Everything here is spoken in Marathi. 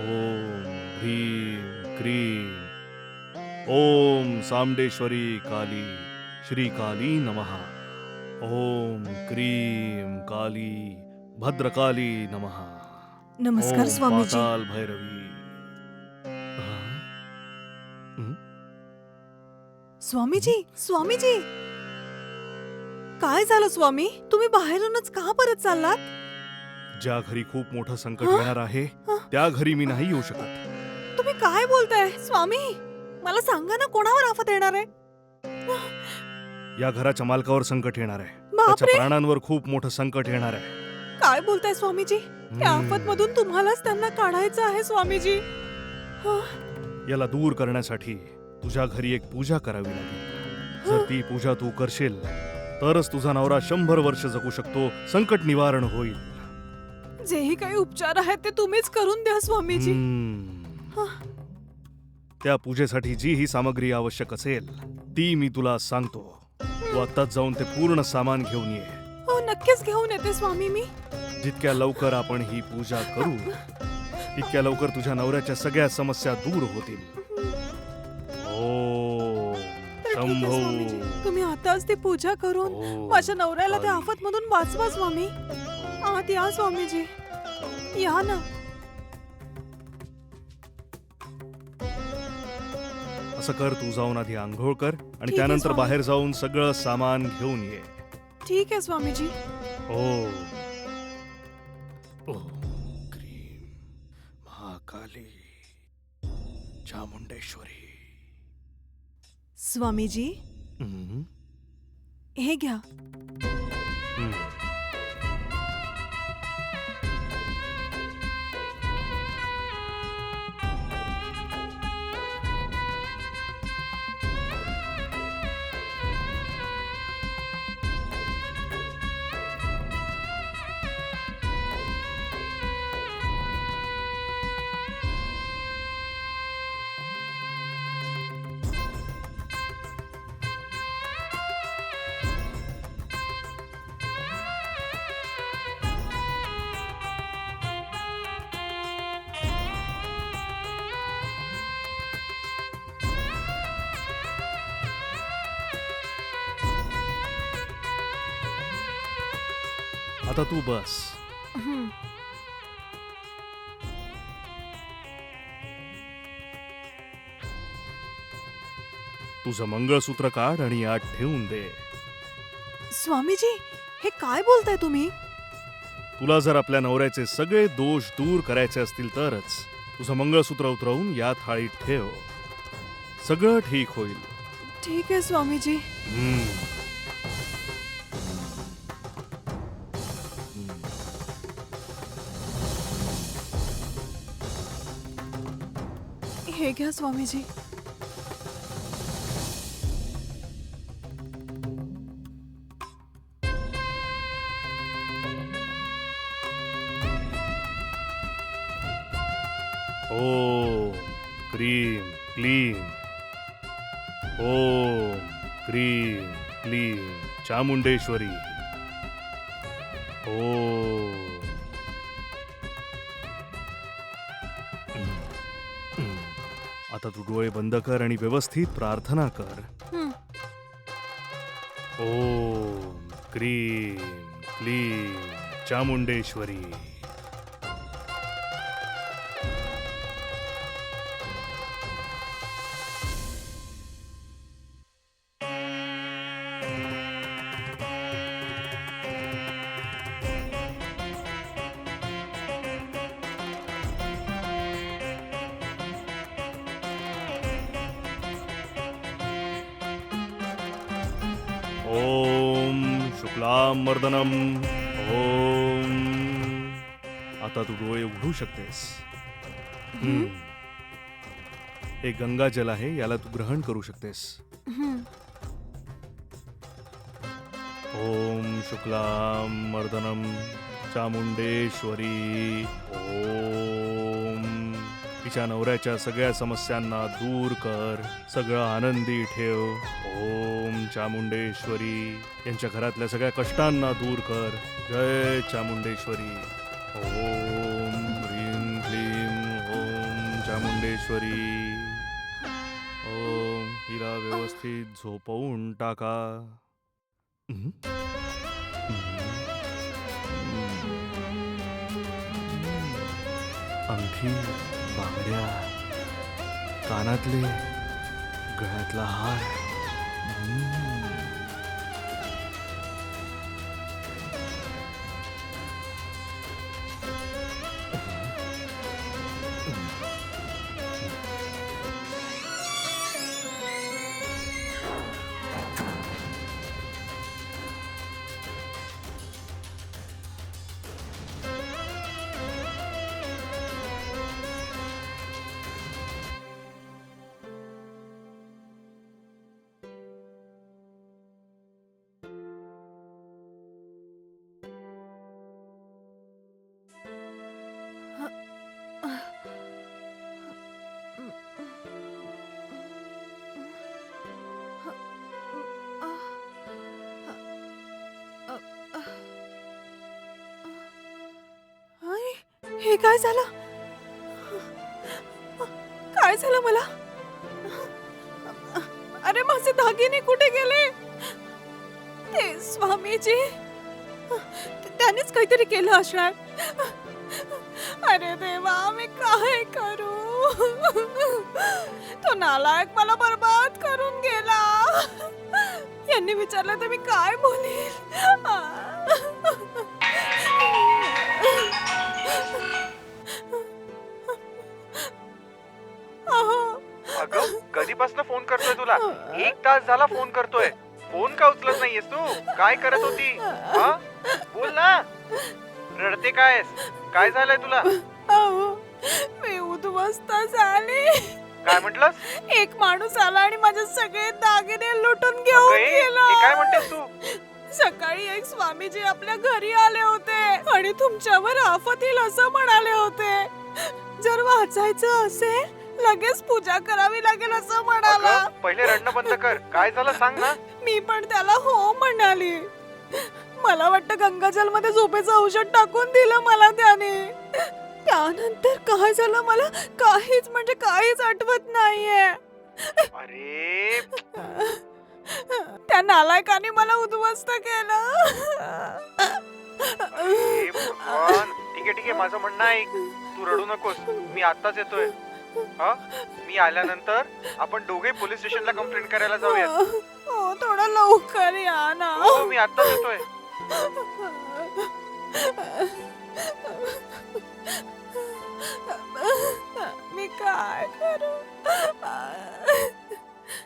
ओम ह्रीं क्रीं ओम सामडेश्वरी काली श्री काली नमः। ओम क्रीं काली भद्रकाली नमः। नमस्कार ओम स्वामीजी. पाताल भैरवी। हाँ? हं? हं? स्वामीजी, स्वामीजी, काय झालं स्वामी? तुम्ही बाहेरूनच का परत चाललात? ज्या घरी खूप मोठं संकट हं? येणार आहे हं? त्या घरी मी नाही येऊ शकत. तुम्ही काय बोलताय स्वामी? मला सांगा ना, कोणावर आफत येणार आहे? या घराच्या मालकावर संकट येणार आहे. त्याच्या बापरे, प्राणांवर खूप मोठं संकट येणार आहे. काय बोलताय स्वामीजी? त्या आफत मधून तुम्हालाच त्यांना काढायचं आहे स्वामीजी. हं? याला दूर करण्यासाठी तुझ्या घरी एक पूजा करावी लागेल. जर ती पूजा तू करशील तरच तुझा नवरा 100 वर्ष जगू शकतो, संकट निवारण होईल. जेही काही उपचार आहेत ते तुम्हीच करून द्या स्वामीजी. हं. त्या पूजेसाठी जी ही सामग्री आवश्यक असेल ती मी तुला सांगतो. तू आत्ताच जाऊन ते पूर्ण सामान घेऊन ये. हो, नक्कीच घेऊन येते स्वामी मी. जितक्या लवकर आपण ही पूजा करू तितक्या लवकर तुझ्या नवऱ्याच्या सगळ्या समस्या दूर होतील. ओम तर ठीक आहे स्वामीजी, शंभो. तुम्ही आताच ती पूजा करून ओम माझ्या नवऱ्याला त्या काली. आफत मधून वाचवा स्वामी. आत या स्वामीजी, या ना. असं कर, तू जाऊन आधी आंघोळ कर आणि आहे, त्यानंतर स्वामी. बाहेर जाऊन सगळं सामान घेऊन ये. ठीक आहे स्वामीजी. ओम ओम क्रीम महाकाली चामुंडेश्वरी. स्वामीजी, हं, हे घ्या. हं. आता तू बस. हं. तुझं मंगळसूत्र काढ आणि यात ठेवून दे. स्वामीजी, हे काय बोलताय तुम्ही? तुला जर आपल्या नवऱ्याचे सगळे दोष दूर करायचे असतील तरच तुझं मंगळसूत्र उतरवून या थाळीत ठेव. सगळं ठीक होईल. ठीक आहे स्वामीजी. हम्म. हे घ्या स्वामीजी. ओम क्रीम क्लीम ओम क्रीम क्लीम चामुंडेश्वरी. ओम. आता तू डोळे बंद कर आणि व्यवस्थित प्रार्थना कर. हं. ओम क्रीम क्लीम चामुंडेश्वरी. ओम शुक्लाम मर्दनम. ओम. आता तू डोळे उघडू शकतेस. हं. हे गंगाजल आहे, याला तू ग्रहण करू शकतेस. हं. ओम शुक्लाम मर्दनम चामुंडेश्वरी. ओम. तिच्या नवऱ्याच्या सगळ्या समस्यांना दूर कर, सगळं आनंदी ठेव. ओम चामुंडेश्वरी. यांच्या घरातल्या सगळ्या कष्टांना दूर कर. जय चामुंडेश्वरी. ओम ह्रीं क्लीं ओम चामुंडेश्वरी. ओम हिला व्यवस्थित झोपवून टाका. हं? अंगठी, बांगड्या, कानातले, गळ्यातला हार. अरे, हे काय झालं? काय झालं मला? अरे माझे दागिने कुठे गेले? ते स्वामीजी, त्यानेच काहीतरी केलं असणार. अरे देवा, मी काय करू? तो नालायक मला बर्बाद करून गेला. यांनी विचारलं तर मी काय बोलेल? अगं कधीपासून फोन करतोय तुला? 1 तास झाला फोन करतोय. फोन का उचलत नाहीयेस तू? काय करत होती? हा? बोल ना. रडते कायस? काय झालंय तुला? अहो, मी उद्ध्वस्त झाले. काय म्हटलंस? एक माणूस आला आणि माझे सगळे दागिने लुटून घेऊन अगं, हे गेला. काय म्हणतेस तू? सकाळी एक स्वामीजी आपल्या घरी आले होते आणि तुमच्यावर आफत येईल असं म्हणाले होते. जर वाचायचं असेल लगेच पूजा करावी लागेल असं म्हणाला. अगं, पहिले रडणं बंद कर. काय झालं सांग ना. मी पण त्याला हो म्हणाली. मला वाटतं गंगाजल मध्ये झोपेचं औषध टाकून दिलं मला त्याने. त्यानंतर काय झालं मला काहीच म्हणजे काहीच आठवत नाहीये. अरे त्या नालायकाने मला उद्ध्वस्त केलं. अरे भगवान. ठीक आहे माझं म्हणणं ऐक. तू रडू नकोस. मी आत्ताच येतोय. हा, मी आल्यानंतर आपण दोघे पोलीस स्टेशनला कंप्लेंट करायला जाऊयात. हो, थोडं लवकर या ना. हो, मी आत्ताच येतोय. मी काय करू?